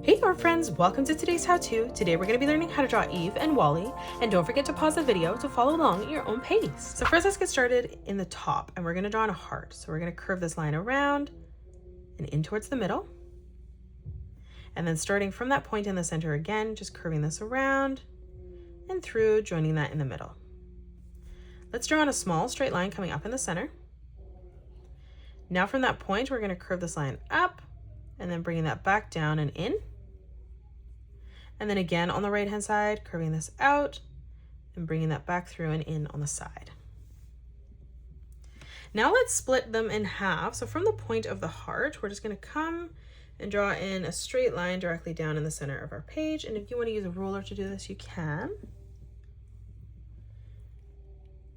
Hey art friends, welcome to today's how-to. Today we're going to be learning how to draw Eve and Wally, and don't forget to pause the video to follow along at your own pace. So first let's get started in the top, and we're going to draw in a heart. So we're going to curve this line around and in towards the middle. And then starting from that point in the center again, just curving this around and through, joining that in the middle. Let's draw on a small straight line coming up in the center. Now from that point, we're going to curve this line up and then bringing that back down and in. And then again on the right hand side, curving this out and bringing that back through and in on the side. Now let's split them in half. So from the point of the heart, we're just going to come and draw in a straight line directly down in the center of our page. And if you want to use a ruler to do this, you can.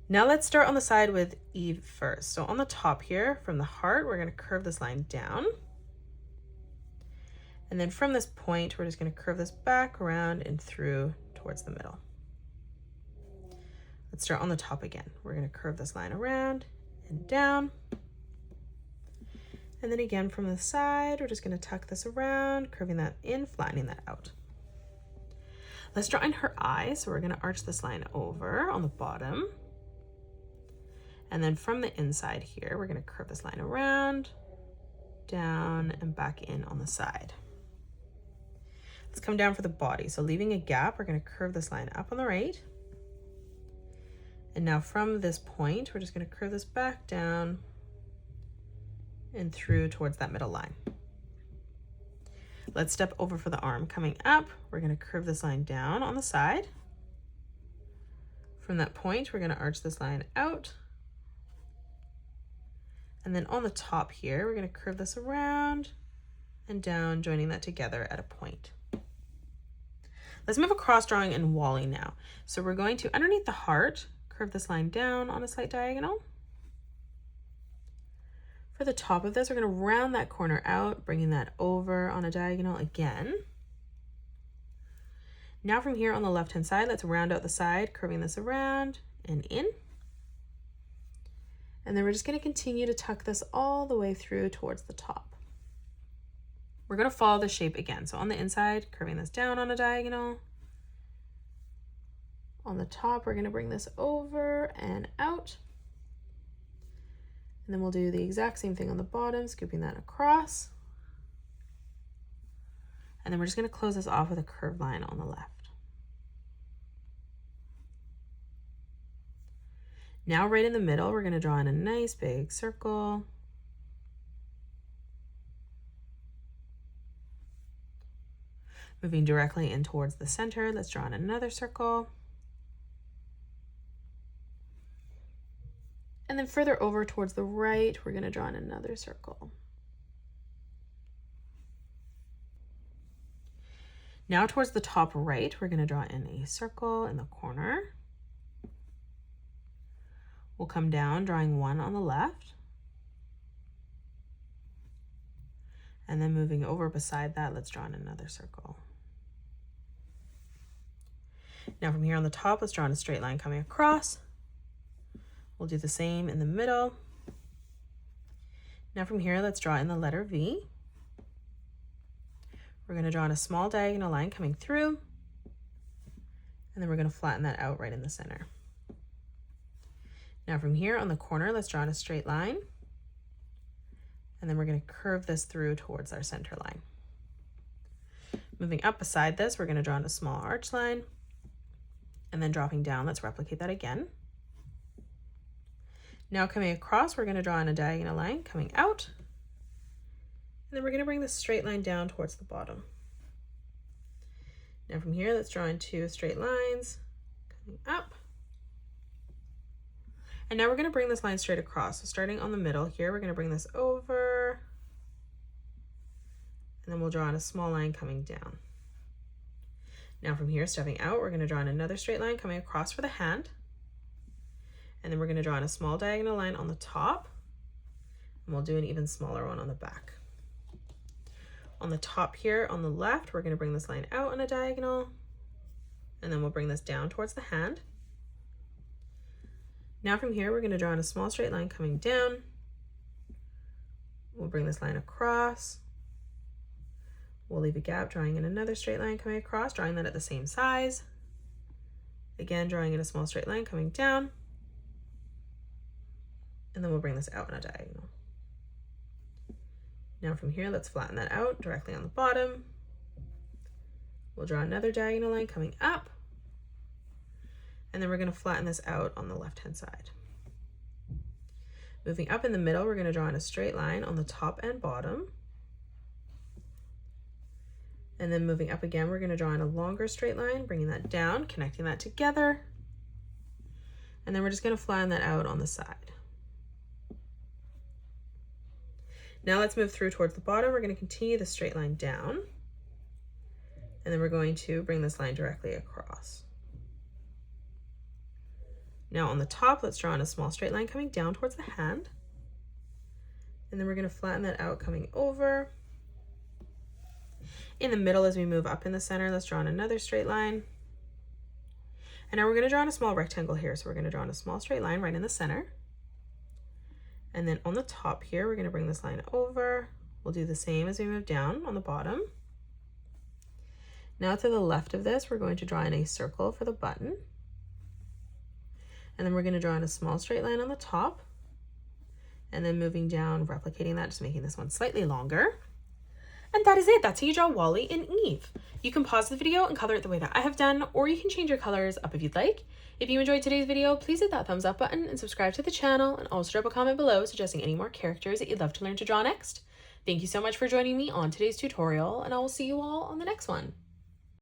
Now let's start on the side with Eve first. So on the top here, from the heart, we're going to curve this line down. And then from this point, we're just going to curve this back around and through towards the middle. Let's start on the top again. We're going to curve this line around and down. And then again from the side, we're just going to tuck this around, curving that in, flattening that out. Let's draw in her eyes. So we're going to arch this line over on the bottom. And then from the inside here, we're going to curve this line around, down, and back in on the side. Let's come down for the body. So leaving a gap, we're going to curve this line up on the right. And now from this point, we're just going to curve this back down and through towards that middle line. Let's step over for the arm. Coming up, we're going to curve this line down on the side. From that point, we're going to arch this line out. And then on the top here, we're going to curve this around and down, joining that together at a point. Let's move across drawing in Wally now. So we're going to, underneath the heart, curve this line down on a slight diagonal. For the top of this, we're going to round that corner out, bringing that over on a diagonal again. Now from here on the left-hand side, let's round out the side, curving this around and in. And then we're just going to continue to tuck this all the way through towards the top. We're going to follow the shape again. So on the inside, curving this down on a diagonal. On the top, we're going to bring this over and out. And then we'll do the exact same thing on the bottom, scooping that across. And then we're just going to close this off with a curved line on the left. Now right in the middle, we're going to draw in a nice big circle. Moving directly in towards the center, let's draw in another circle. And then further over towards the right, we're going to draw in another circle. Now towards the top right, we're going to draw in a circle in the corner. We'll come down, drawing one on the left. And then moving over beside that, let's draw in another circle. Now from here on the top, let's draw in a straight line coming across. We'll do the same in the middle. Now from here, let's draw in the letter V. We're going to draw in a small diagonal line coming through. And then we're going to flatten that out right in the center. Now from here on the corner, let's draw in a straight line. And then we're going to curve this through towards our center line. Moving up beside this, we're going to draw in a small arch line. And then dropping down, let's replicate that again. Now coming across, we're going to draw in a diagonal line coming out. And then we're going to bring this straight line down towards the bottom. Now from here, let's draw in two straight lines coming up. And now we're going to bring this line straight across. So starting on the middle here, we're going to bring this over. And then we'll draw in a small line coming down. Now from here, stepping out, we're going to draw in another straight line coming across for the hand. And then we're going to draw in a small diagonal line on the top. And we'll do an even smaller one on the back. On the top here, on the left, we're going to bring this line out on a diagonal. And then we'll bring this down towards the hand. Now from here, we're going to draw in a small straight line coming down. We'll bring this line across. We'll leave a gap, drawing in another straight line coming across, drawing that at the same size. Again, drawing in a small straight line coming down. And then we'll bring this out in a diagonal. Now from here, let's flatten that out directly on the bottom. We'll draw another diagonal line coming up. And then we're going to flatten this out on the left-hand side. Moving up in the middle, we're going to draw in a straight line on the top and bottom. And then moving up again, we're going to draw in a longer straight line, bringing that down, connecting that together. And then we're just going to flatten that out on the side. Now let's move through towards the bottom. We're going to continue the straight line down. And then we're going to bring this line directly across. Now on the top, let's draw in a small straight line coming down towards the hand. And then we're going to flatten that out coming over. In the middle, as we move up in the center, let's draw in another straight line. And now we're going to draw in a small rectangle here. So we're going to draw in a small straight line right in the center. And then on the top here, we're going to bring this line over. We'll do the same as we move down on the bottom. Now to the left of this, we're going to draw in a circle for the button. And then we're going to draw in a small straight line on the top. And then moving down, replicating that, just making this one slightly longer. And that is it. That's how you draw Wally and Eve. You can pause the video and color it the way that I have done, or you can change your colors up if you'd like. If you enjoyed today's video, please hit that thumbs up button and subscribe to the channel, and also drop a comment below suggesting any more characters that you'd love to learn to draw next. Thank you so much for joining me on today's tutorial, and I will see you all on the next one.